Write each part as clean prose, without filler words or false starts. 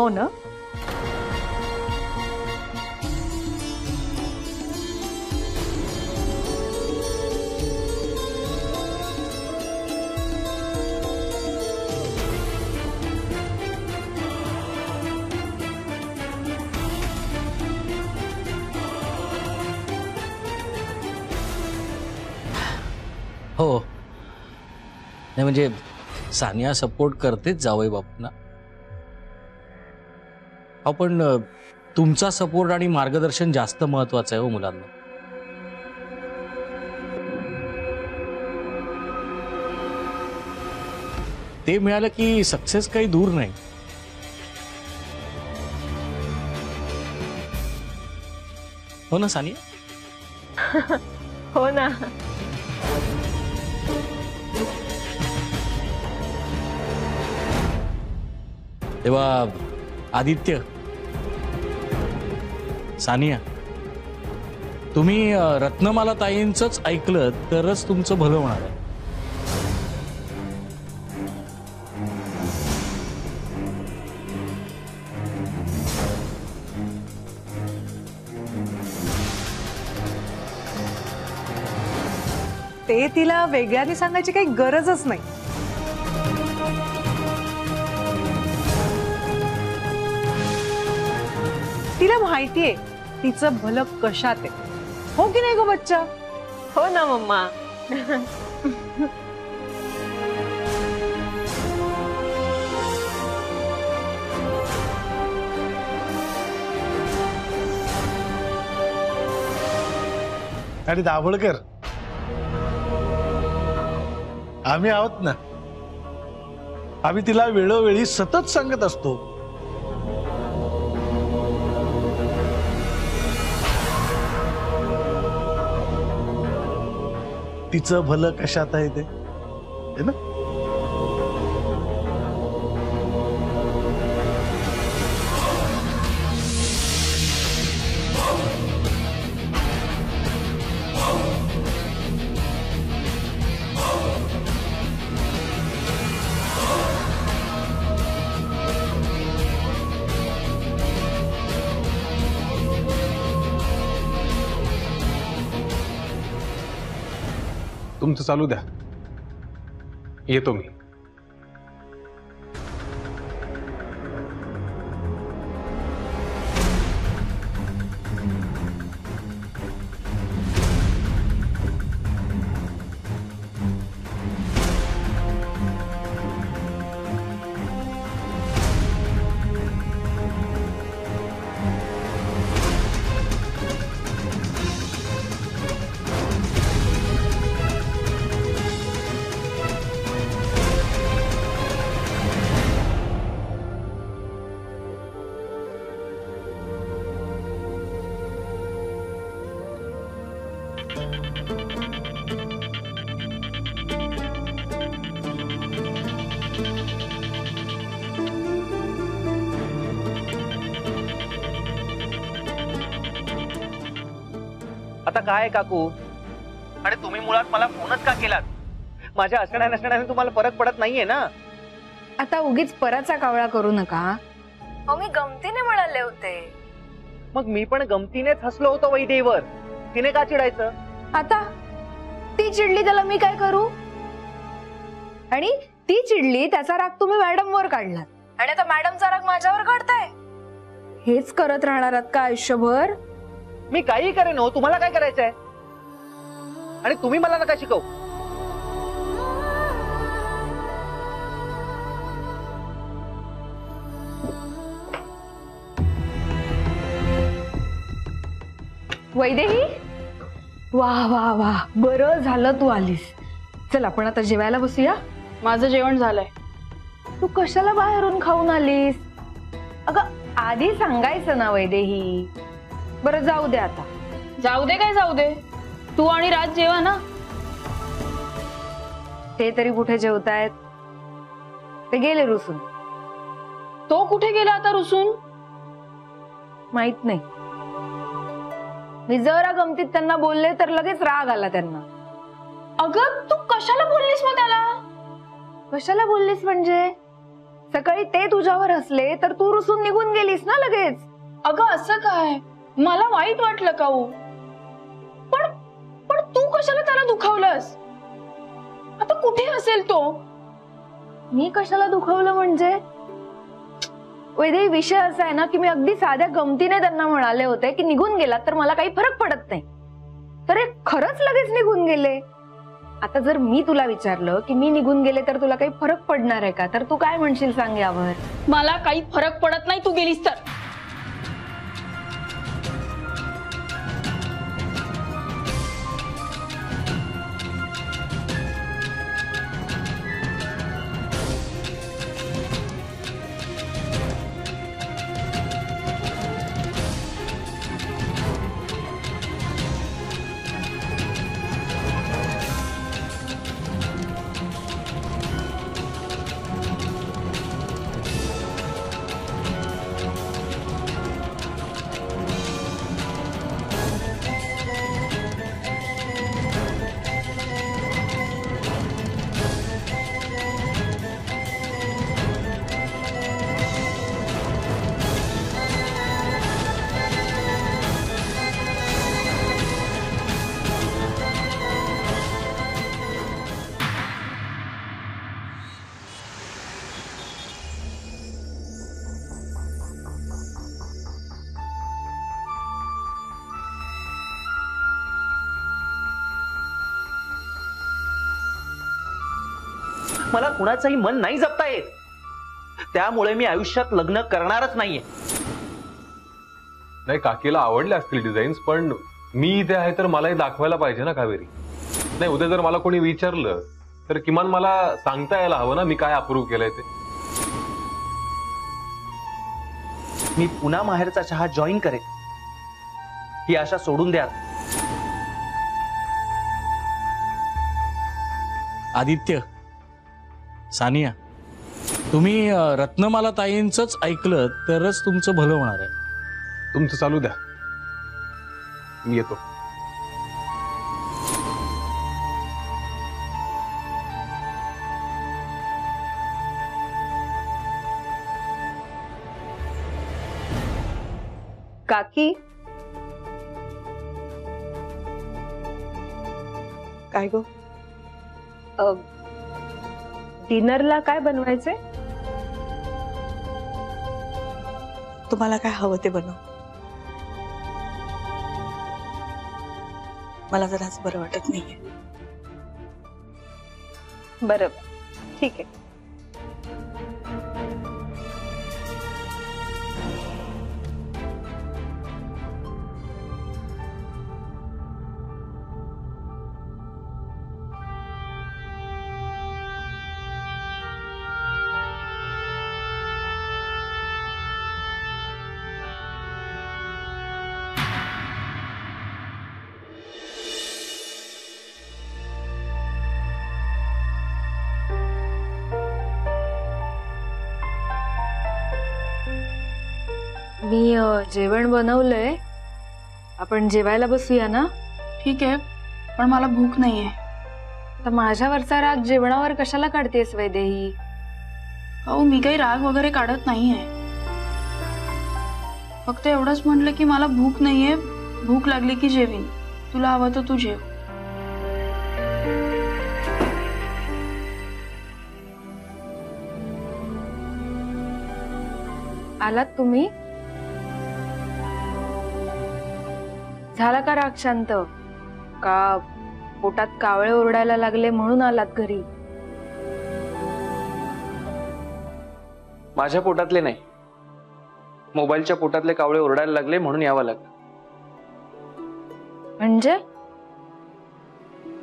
हो ना? हो नाही म्हणजे सानिया सपोर्ट करतेच जावई बापूंना. पण तुमचा सपोर्ट आणि मार्गदर्शन जास्त महत्वाचं आहे हो मुलांना. ते मिळालं की सक्सेस काही दूर नाही. हो ना सानिया? हो ना. तेव्हा आदित्य, सानिया, तुम्ही रत्नमाला ताईंचंच ऐकलं तरच तुमचं भलं होणार आहे. ते तिला वेगळ्याने सांगायची काही गरजच नाही. तिला माहितीये तिचं भलं कशात आहे. हो की नाही गो बच्चा? हो ना मम्मा. आणि दाभोळकर, आम्ही आहोत ना. आम्ही तिला वेळोवेळी सतत सांगत असतो. तिचं भलं कशात आहे ते, है ना? तुमचं चालू द्या, येतो मी. आता काय काकू, आणि तुम्ही मुळात मला फोनच का केलात? माझ्या असण्या नसण्याने तुम्हाला फरक पडत नाहीये ना? आता उगीच पराचा कावळा करू नका. मी गमतीने म्हणाले होते. मग मी पण गमतीनेच हसलो होतो वैदेहीवर. तिने का चिडायचं? आता ती चिडली त्याला मी काय करू? आणि ती चिडली त्याचा राग तुम्ही मॅडमवर काढलात, आणि आता मॅडमचा राग माझ्यावर काढताय. हेच करत राहणार आहात का आयुष्यभर? मी काही करेन हो, तुम्हाला काय करायचंय? आणि तुम्ही मला नका शिकवू. वैदेही, वाह वाह वाह, बरं झालं तू आलीस. चल आपण आता जेवायला बसूया. माझं जेवण झालंय. तू कशाला बाहेरून खाऊन आलीस? अगं आधी सांगायचं ना वैदेही. बरं जाऊ दे आता. जाऊ दे काय जाऊ दे, तू आणि राज जेवा ना. ते तरी कुठे जेवतायत? ते गेले रुसून. तो कुठे गेला आता रुसून? माहित नाही. मी जरा गमतीत त्यांना बोलले तर लगेच राग आला त्यांना. अगं तू कशाला बोललीस मग त्याला? कशाला बोललीस म्हणजे? सकाळी ते तुझ्यावर हसले तर तू रुसून निघून गेलीस ना लगेच. अगं असं काय, मला वाईट वाटलं का हो? पण पण तू कशाला त्याला दुखावलंस? आता कुठे असेल तो? मी कशाला दुखवलं म्हणजे? वैदेही विषय असा आहे ना की मी अगदी साध्या गमतीने त्यांना म्हणाले होते की निघून गेलात तर मला काही फरक पडत नाही, तर हे खरंच लगेच निघून गेले. आता जर मी तुला विचारलं की मी निघून गेले तर तुला काही फरक पडणार आहे का, तर तू काय म्हणशील सांग यावर? मला काही फरक पडत नाही तू गेलीस तर. मला कुणाचंही मन नाही जपता येत, त्यामुळे मी आयुष्यात लग्न करणारच नाहीये. नाही, काकीला आवडले असतील डिझाईन्स, पण मी इथे आहे तर मलाही दाखवायला पाहिजे ना कावेरी. नाही, उद्या जर मला कोणी विचारलं तर किमान मला सांगता यायला हवं ना मी काय अप्रूव्ह केलंय ते. मी पुन्हा माहेरचा चहा जॉईन करेन ही आशा सोडून द्या. आदित्य, सानिया, तुम्ही रत्नमाला ताईंचंच ऐकलं तरच तुमचं भलं होणार आहे. तुमचं चालू द्या, मी येतो. काकी, काय गो, डिनरला काय बनवायचंय? तुम्हाला काय हवं ते बनव. मला जरा आज बरं वाटत नाहीये. बरं, ठीक आहे. मी जेवण बनवलंय, आपण जेवायला बसूया ना? ठीक आहे, पण मला भूक नाहीये. तर माझ्यावरचा राग जेवणावर कशाला काढतेस वैदेही? अहो, मी काही राग वगैरे काढत नाहीये. फक्त एवढंच म्हटलं की मला भूक नाहीये, भूक लागली की जेवीन. तुला हवं तर तू जेव. आलात तुम्ही? झाला का राग शांत? का पोटात कावळे ओरडायला लागले म्हणून आलात घरी? माझ्या पोटातले नाही, मोबाईलच्या पोटातले कावळे ओरडायला लागले म्हणून यावं लागलं. म्हणजे?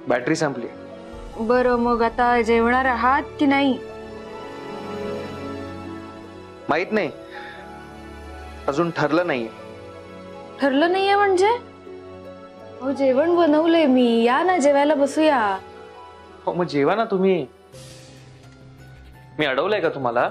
बॅटरी संपली. बरं, मग आता जेवणार आहात की नाही? माहित नाही, अजून ठरलं नाहीये. ठरलं नाहीये म्हणजे? हो, जेवण बनवलंय मी, या ना जेवायला बसूया. हो, मग जेवा ना तुम्ही. मी अडवलंय का तुम्हाला?